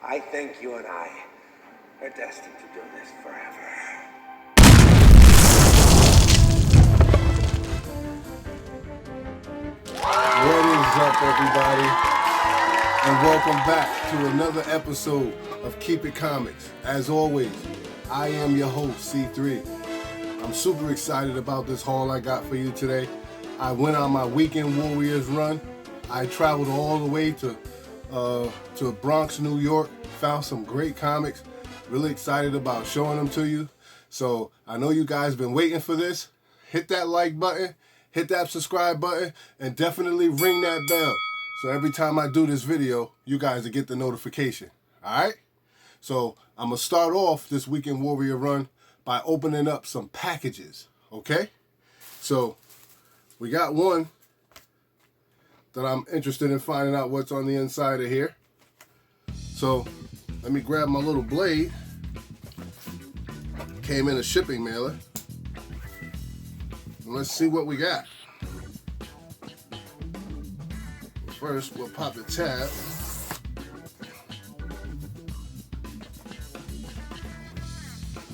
I think you and I are destined to do this forever. What is up, everybody? And welcome back to another episode of Keep It Comics. As always, I am your host, C3. I'm super excited about this haul I got for you today. I went on my Weekend Warriors run. I traveled all the way to Bronx, New York, found some great comics. Really excited about showing them to you. So I know you guys been waiting for this. Hit that like button, hit that subscribe button, and definitely ring that bell. So every time I do this video, you guys will get the notification. Alright? So I'm going to start off this Weekend Warrior run by opening up some packages. Okay? So we got one that I'm interested in finding out what's on the inside of here. So let me grab my little blade. Came in a shipping mailer. And let's see what we got. First, we'll pop the tab.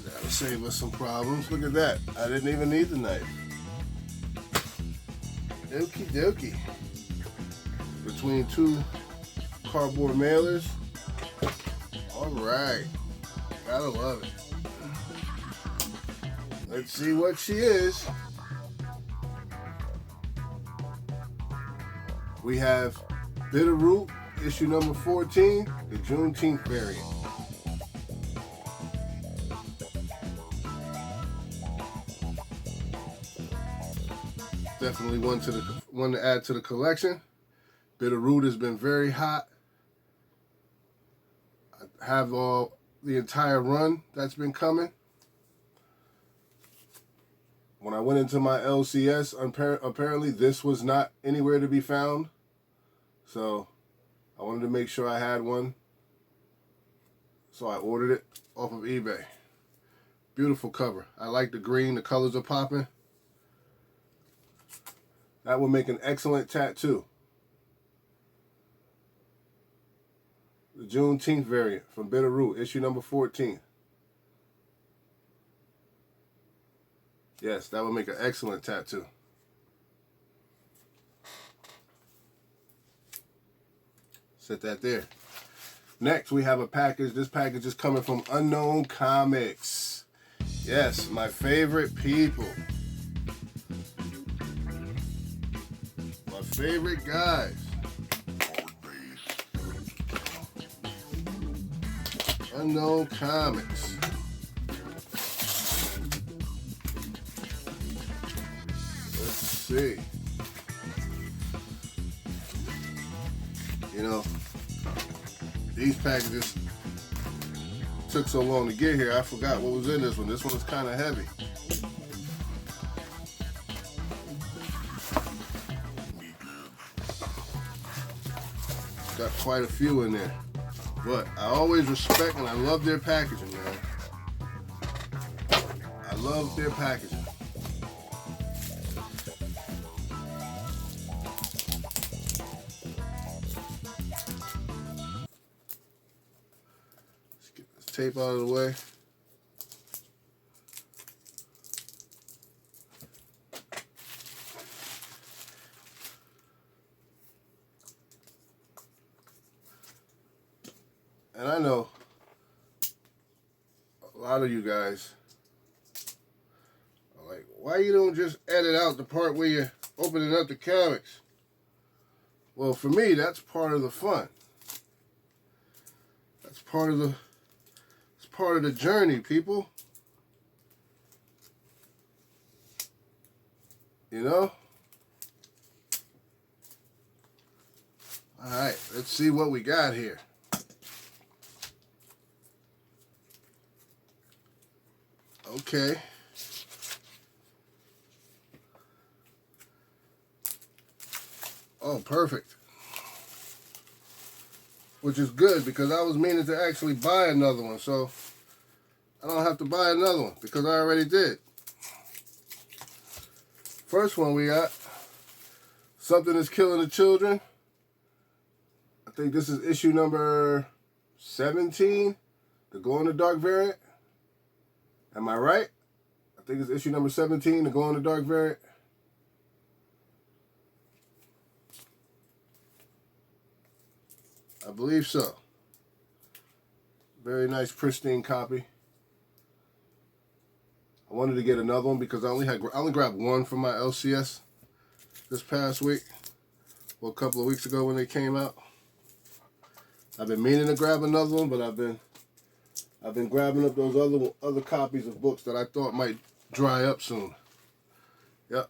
That'll save us some problems. Look at that. I didn't even need the knife. Okie dokie. Between two cardboard mailers. Alright. Gotta love it. Let's see what she is. We have Bitterroot, issue number 14, the Juneteenth variant. Definitely one to add to the collection. Bitterroot has been very hot. I have the entire run that's been coming. When I went into my LCS, apparently this was not anywhere to be found. So I wanted to make sure I had one. So I ordered it off of eBay. Beautiful cover. I like the green. The colors are popping. That would make an excellent tattoo. The Juneteenth variant from Bitterroot, issue number 14. Yes, that would make an excellent tattoo. Set that there. Next, we have a package. This package is coming from Unknown Comics. Yes, my favorite people. My favorite guys. Unknown Comics. Let's see. You know, these packages took so long to get here, I forgot what was in this one. This one is kind of heavy. Got quite a few in there. But I always respect and I love their packaging, man. I love their packaging. Let's get this tape out of the way. And I know a lot of you guys are like, why you don't just edit out the part where you're opening up the comics? Well, for me, that's part of the fun. It's part of the journey, people. You know? Alright, let's see what we got here. Okay. Oh, perfect. Which is good because I was meaning to actually buy another one, so I don't have to buy another one because I already did. First one we got, Something is Killing the Children. I think this is issue number 17, the glow-in-the-dark variant. Am I right? I think it's issue number 17, the glow-in-the-dark variant. I believe so. Very nice, pristine copy. I wanted to get another one because I only grabbed one from my LCS this past week. Well, a couple of weeks ago when they came out. I've been meaning to grab another one, but I've been grabbing up those other copies of books that I thought might dry up soon. Yep.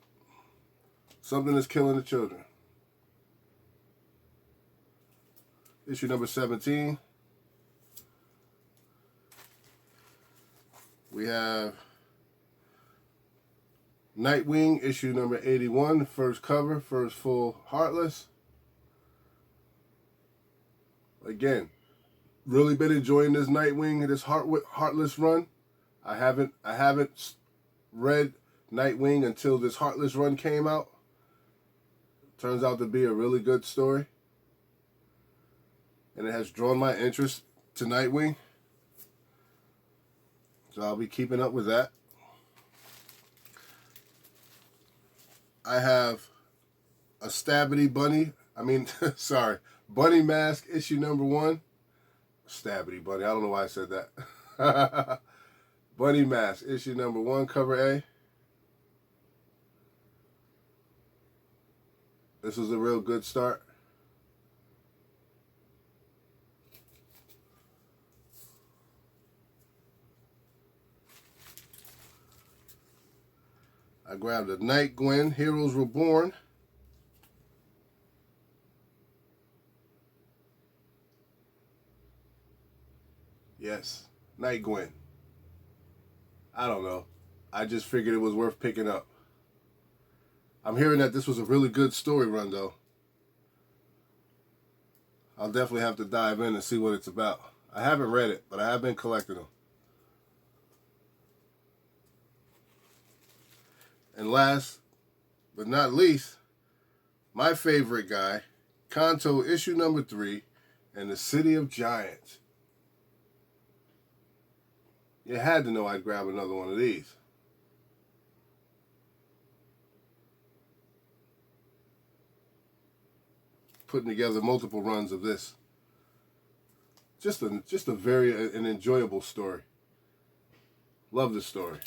Something is killing the children. Issue number 17. We have Nightwing, issue number 81, first cover, first full Heartless. Again, really been enjoying this Nightwing, this Heartless run. I haven't read Nightwing until this Heartless run came out. Turns out to be a really good story. And it has drawn my interest to Nightwing. So I'll be keeping up with that. I have a Stabbity Bunny. Bunny Mask issue number 1. Stabbity Bunny. I don't know why I said that. Bunny Mask issue number 1, cover A. This was a real good start. I grabbed a Night Gwen, Heroes Reborn. Yes, Night Gwen. I don't know. I just figured it was worth picking up. I'm hearing that this was a really good story run, though. I'll definitely have to dive in and see what it's about. I haven't read it, but I have been collecting them. And last but not least, my favorite guy, Kanto issue number 3, and the City of Giants. You had to know I'd grab another one of these. Putting together multiple runs of this. Just a very an enjoyable story. Love the story.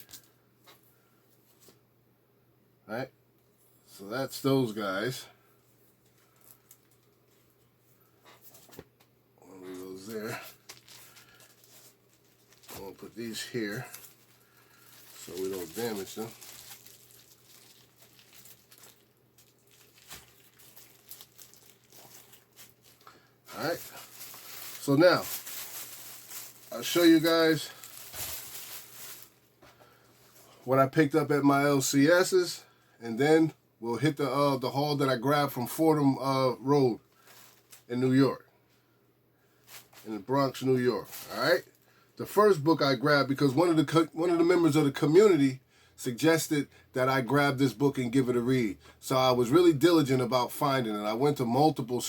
All right, so that's those guys. One of those there. I'm gonna put these here so we don't damage them. All right, so now I'll show you guys what I picked up at my LCSs. And then we'll hit the haul that I grabbed from Fordham Road in New York, in the Bronx, New York. All right. The first book I grabbed because one of the members of the community suggested that I grab this book and give it a read. So I was really diligent about finding it. I went to multiple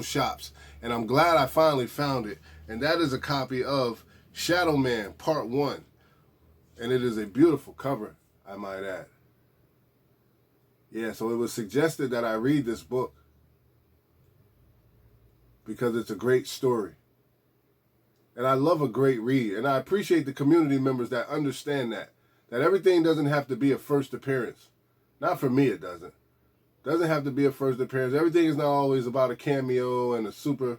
shops, and I'm glad I finally found it. And that is a copy of Shadow Man Part 1, and it is a beautiful cover, I might add. Yeah, so it was suggested that I read this book because it's a great story. And I love a great read. And I appreciate the community members that understand that everything doesn't have to be a first appearance. Not for me, it doesn't. Doesn't have to be a first appearance. Everything is not always about a cameo and a superhero,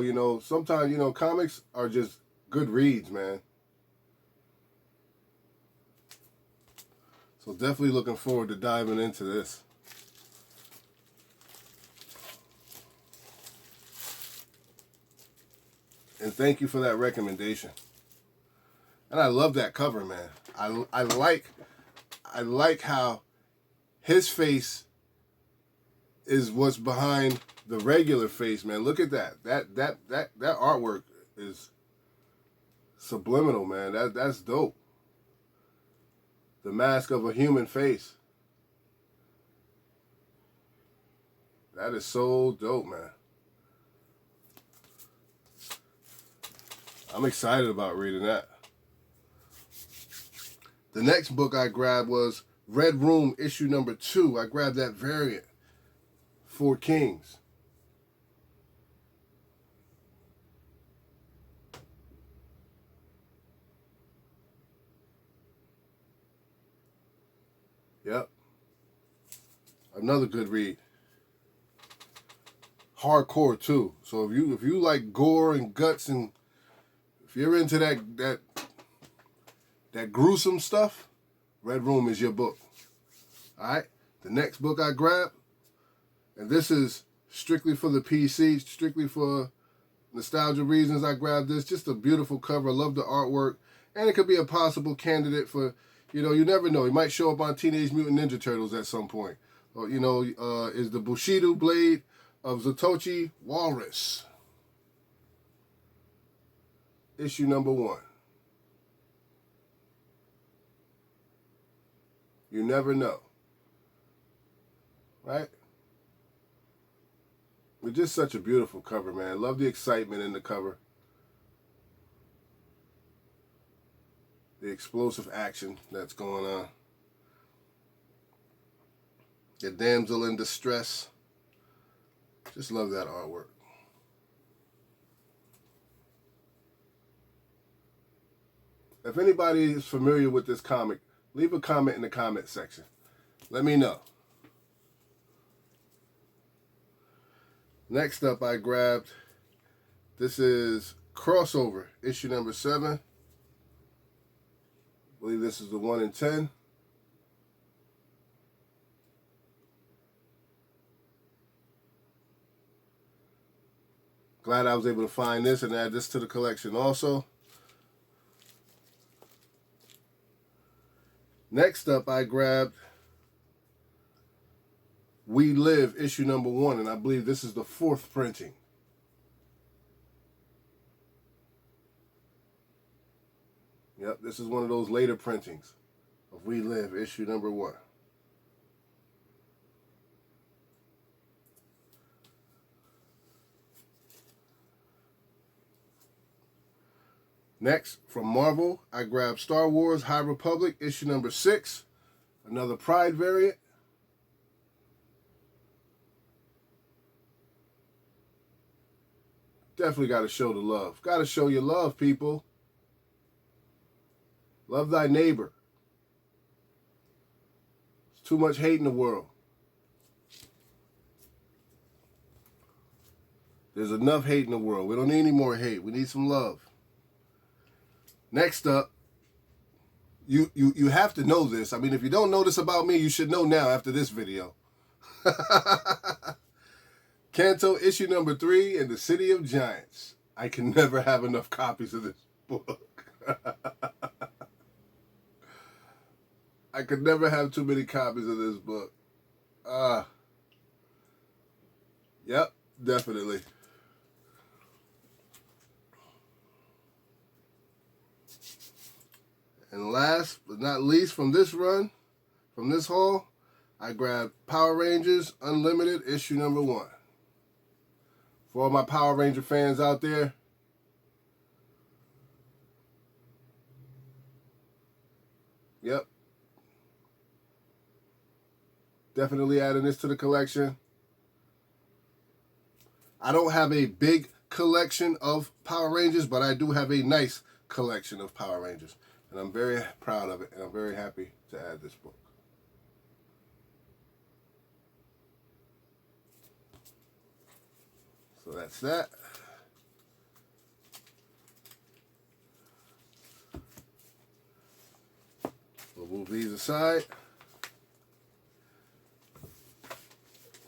you know. Sometimes, you know, comics are just good reads, man. So definitely looking forward to diving into this. And thank you for that recommendation. And I love that cover, man. I like how his face is what's behind the regular face, man. Look at that. That artwork is subliminal, man. That's dope. The mask of a human face. That is so dope, man. I'm excited about reading that. The next book I grabbed was Red Room, issue number 2. I grabbed that variant, 4 Kings. Yep. Another good read. Hardcore too. So if you like gore and guts, and if you're into that gruesome stuff, Red Room is your book. Alright? The next book I grabbed, and this is strictly for the PC, strictly for nostalgia reasons, I grabbed this. Just a beautiful cover. I love the artwork. And it could be a possible candidate for, you never know. He might show up on Teenage Mutant Ninja Turtles at some point. Or, is the Bushido blade of Zatoichi Walrus. Issue number 1. You never know. Right? It's just such a beautiful cover, man. Love the excitement in the cover. The explosive action that's going on. The damsel in distress. Just love that artwork. If anybody is familiar with this comic, leave a comment in the comment section. Let me know. Next up, I grabbed, this is Crossover, issue number 7. I believe this is the 1 in 10. Glad I was able to find this and add this to the collection also. Next up, I grabbed We Live, issue number 1, and I believe this is the 4th printing. Yep, this is one of those later printings of We Live, issue number 1. Next, from Marvel, I grabbed Star Wars High Republic, issue number 6. Another Pride variant. Definitely got to show the love. Got to show your love, people. Love thy neighbor. There's too much hate in the world. There's enough hate in the world. We don't need any more hate. We need some love. Next up, you have to know this. I mean, if you don't know this about me, you should know now after this video. Kanto issue number 3 in the City of Giants. I can never have enough copies of this book. I could never have too many copies of this book. Yep, definitely. And last but not least from this run, from this haul, I grabbed Power Rangers Unlimited issue number 1. For all my Power Ranger fans out there, yep, definitely adding this to the collection. I don't have a big collection of Power Rangers, but I do have a nice collection of Power Rangers. And I'm very proud of it, and I'm very happy to add this book. So that's that. We'll move these aside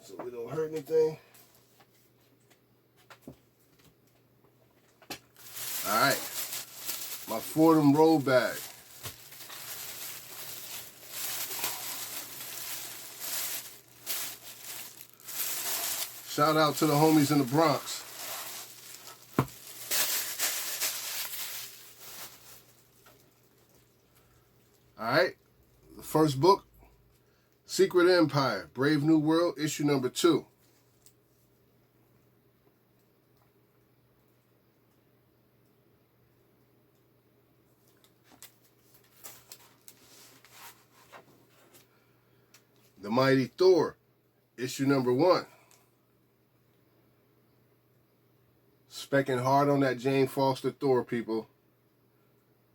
so we don't hurt anything. All right. My Fordham roll bag. Shout out to the homies in the Bronx. All right. The first book, Secret Empire, Brave New World, issue number 2. Mighty Thor, issue number 1. Specking hard on that Jane Foster Thor, people.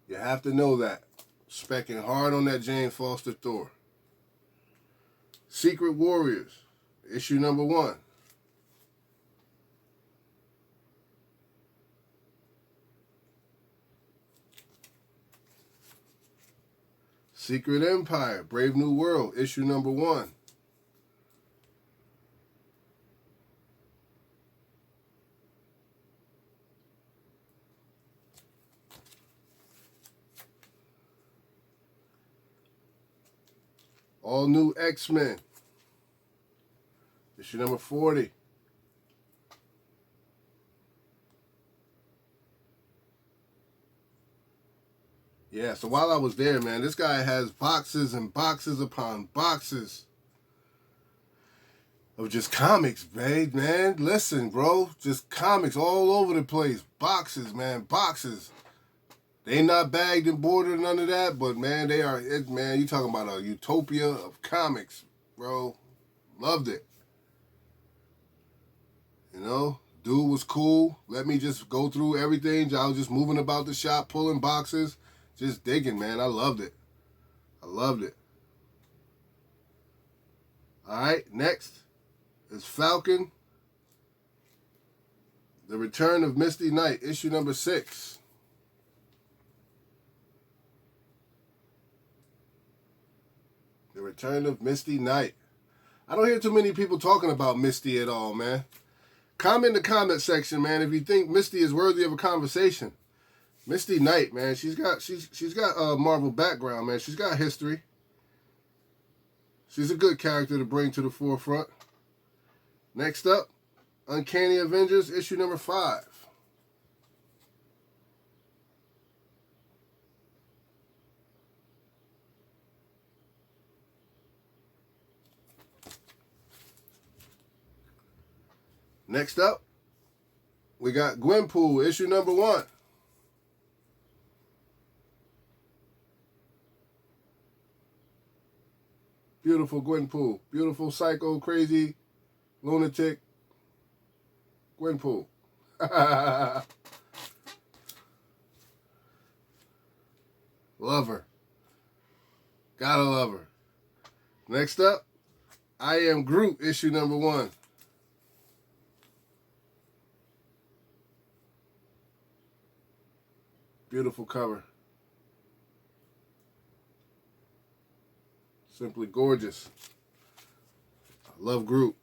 You have to know that. Specking hard on that Jane Foster Thor. Secret Warriors, issue number 1. Secret Empire, Brave New World, issue number 1. All New X-Men, issue number 40. Yeah, so while I was there, man, this guy has boxes and boxes upon boxes of just comics, babe, man. Listen, bro, just comics all over the place. Boxes, man, boxes. They not bagged and boarded, none of that, but, man, they are, man, you talking about a utopia of comics, bro. Loved it. You know, dude was cool. Let me just go through everything. I was just moving about the shop, pulling boxes. Just digging, man. I loved it. I loved it. All right, next is Falcon, The Return of Misty Knight, issue number 6. The Return of Misty Knight. I don't hear too many people talking about Misty at all, man. Comment in the comment section, man, if you think Misty is worthy of a conversation. Misty Knight, man, she's got a Marvel background, man. She's got history. She's a good character to bring to the forefront. Next up, Uncanny Avengers, issue number 5. Next up, we got Gwenpool, issue number 1. Beautiful Gwenpool. Beautiful, psycho, crazy, lunatic Gwenpool. Love her. Gotta love her. Next up, I Am Groot, issue number 1. Beautiful cover. Simply gorgeous. I love Groot.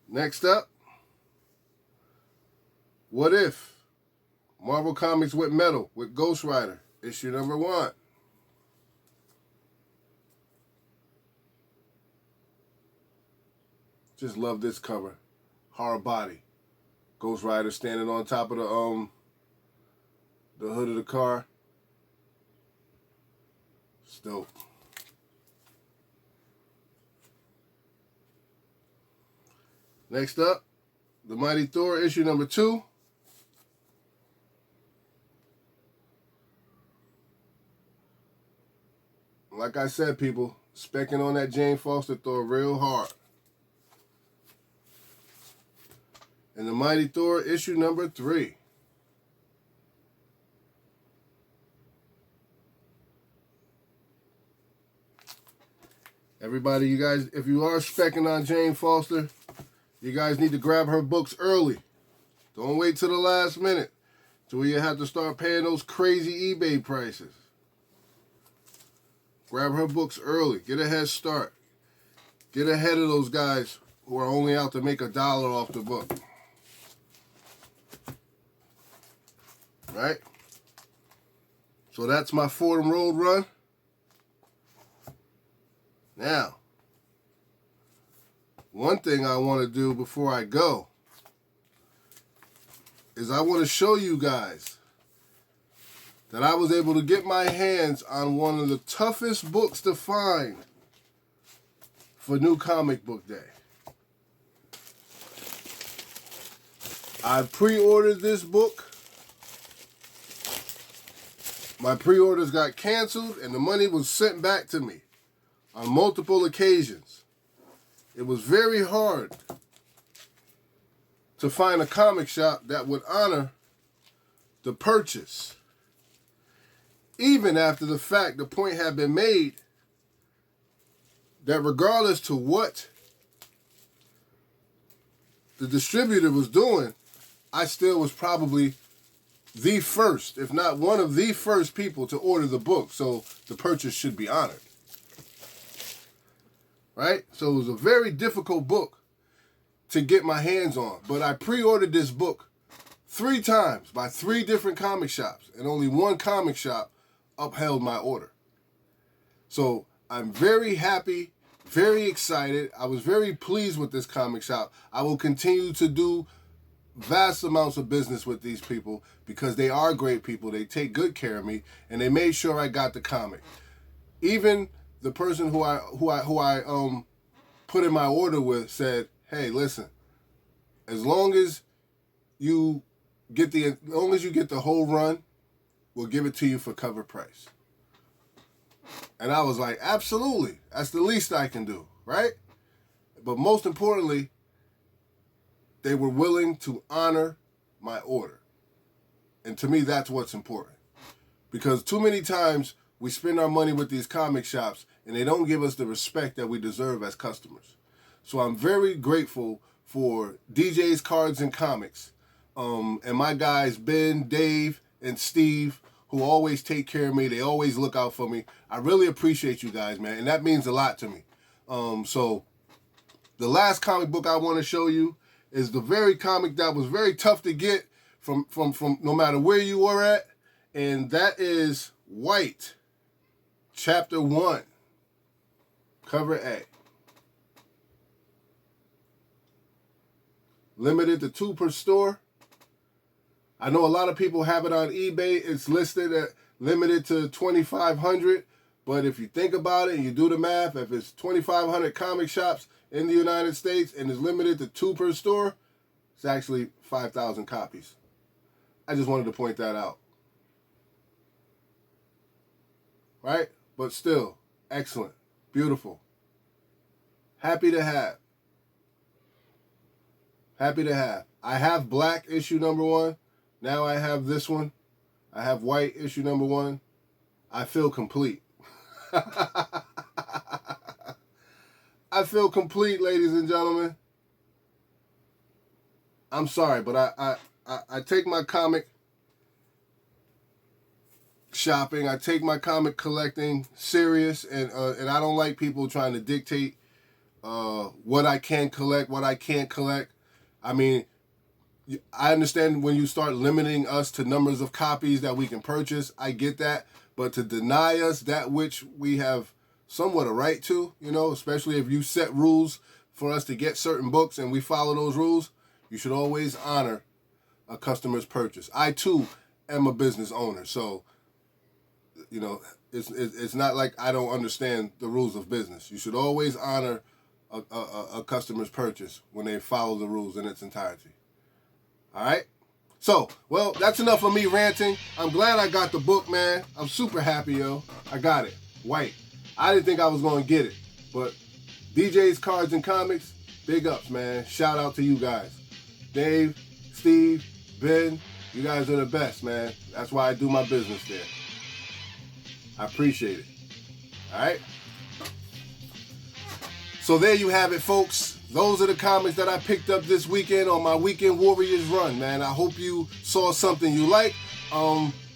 Next up, What If? Marvel Comics with Metal with Ghost Rider, issue number 1. Just love this cover. Hard body. Ghost Rider standing on top of the hood of the car. It's dope. Next up, The Mighty Thor, issue number 2. Like I said, people, specking on that Jane Foster Thor real hard. And The Mighty Thor, issue number 3. Everybody, you guys, if you are specking on Jane Foster, you guys need to grab her books early. Don't wait till the last minute to where you have to start paying those crazy eBay prices. Grab her books early. Get a head start. Get ahead of those guys who are only out to make $1 off the book. Right? So that's my Fordham Road run. Now, one thing I want to do before I go is I want to show you guys that I was able to get my hands on one of the toughest books to find for New Comic Book Day. I pre-ordered this book. My pre-orders got canceled and the money was sent back to me on multiple occasions, it was very hard to find a comic shop that would honor the purchase, even after the point had been made that regardless to what the distributor was doing, I still was probably the first, if not one of the first people to order the book, so the purchase should be honored. Right? So it was a very difficult book to get my hands on, but I pre-ordered this book 3 times by 3 different comic shops, and only one comic shop upheld my order. So I'm very happy, very excited. I was very pleased with this comic shop. I will continue to do vast amounts of business with these people because they are great people. They take good care of me, and they made sure I got the comic. Even the person who I put in my order with said, "Hey, listen, as long as you get the whole run, we'll give it to you for cover price." And I was like, absolutely. That's the least I can do, right? But most importantly, they were willing to honor my order. And to me, that's what's important. Because too many times we spend our money with these comic shops and they don't give us the respect that we deserve as customers. So I'm very grateful for DJ's Cards and Comics, and my guys Ben, Dave, and Steve, who always take care of me. They always look out for me. I really appreciate you guys, man, and that means a lot to me. So the last comic book I want to show you is the very comic that was very tough to get from no matter where you were at, and that is White, Chapter 1, Cover A. Limited to 2 per store. I know a lot of people have it on eBay. It's listed at limited to 2,500. But if you think about it and you do the math, if it's 2,500 comic shops in the United States and it's limited to 2 per store, it's actually 5,000 copies. I just wanted to point that out. Right? But still, excellent. Beautiful. Happy to have. Happy to have. I have black issue number 1. Now I have this one. I have white issue number 1. I feel complete. I feel complete, ladies and gentlemen. I'm sorry, but I take my comic shopping, I take my comic collecting serious, and I don't like people trying to dictate what I can collect, what I can't collect. I mean, I understand when you start limiting us to numbers of copies that we can purchase. I get that. But to deny us that which we have somewhat a right to, especially if you set rules for us to get certain books and we follow those rules, you should always honor a customer's purchase. I, too, am a business owner. So, it's not like I don't understand the rules of business. You should always honor a customer's purchase when they follow the rules in its entirety. All right? So, well, that's enough of me ranting. I'm glad I got the book, man. I'm super happy, yo. I got it. White. I didn't think I was going to get it. But DJ's Cards and Comics, big ups, man. Shout out to you guys. Dave, Steve, Ben, you guys are the best, man. That's why I do my business there. I appreciate it. All right? So there you have it, folks. Those are the comics that I picked up this weekend on my Weekend Warriors run, man. I hope you saw something you like.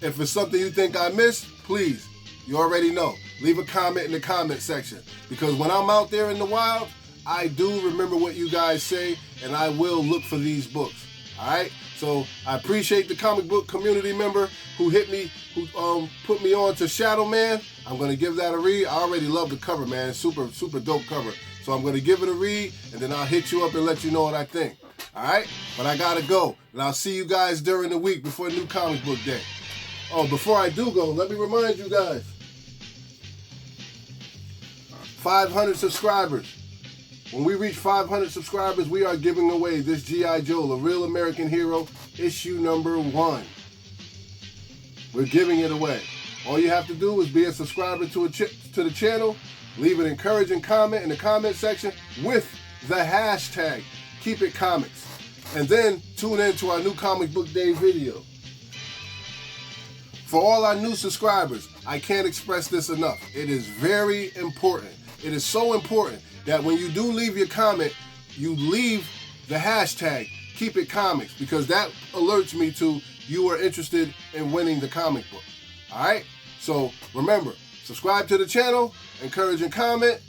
If it's something you think I missed, please, you already know. Leave a comment in the comment section. Because when I'm out there in the wild, I do remember what you guys say, and I will look for these books. All right? So I appreciate the comic book community member who hit me, who put me on to Shadow Man. I'm going to give that a read. I already love the cover, man. Super, super dope cover. So I'm going to give it a read, and then I'll hit you up and let you know what I think. All right? But I got to go. And I'll see you guys during the week before New Comic Book Day. Oh, before I do go, let me remind you guys. 500 subscribers. When we reach 500 subscribers, we are giving away this G.I. Joe, A Real American Hero, issue number 1. We're giving it away. All you have to do is be a subscriber to the channel leave an encouraging comment in the comment section with the hashtag KeepItComics. And then tune in to our new Comic Book Day video. For all our new subscribers, I can't express this enough. It is very important. It is so important that when you do leave your comment, you leave the hashtag KeepItComics, because that alerts me to you are interested in winning the comic book. All right? So remember, subscribe to the channel, encourage and comment,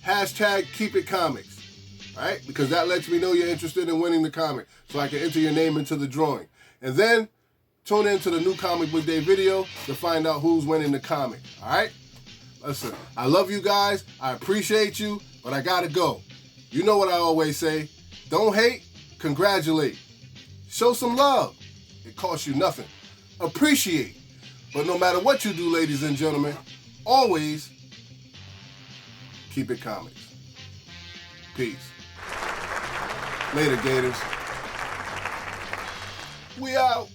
hashtag KeepItComics. All right? Because that lets me know you're interested in winning the comic, so I can enter your name into the drawing. And then tune in to the new Comic Book Day video to find out who's winning the comic. All right? Listen, I love you guys. I appreciate you, but I gotta go. You know what I always say. Don't hate, congratulate. Show some love. It costs you nothing. Appreciate. But no matter what you do, ladies and gentlemen, always keep it comics. Peace. Later, Gators. We out.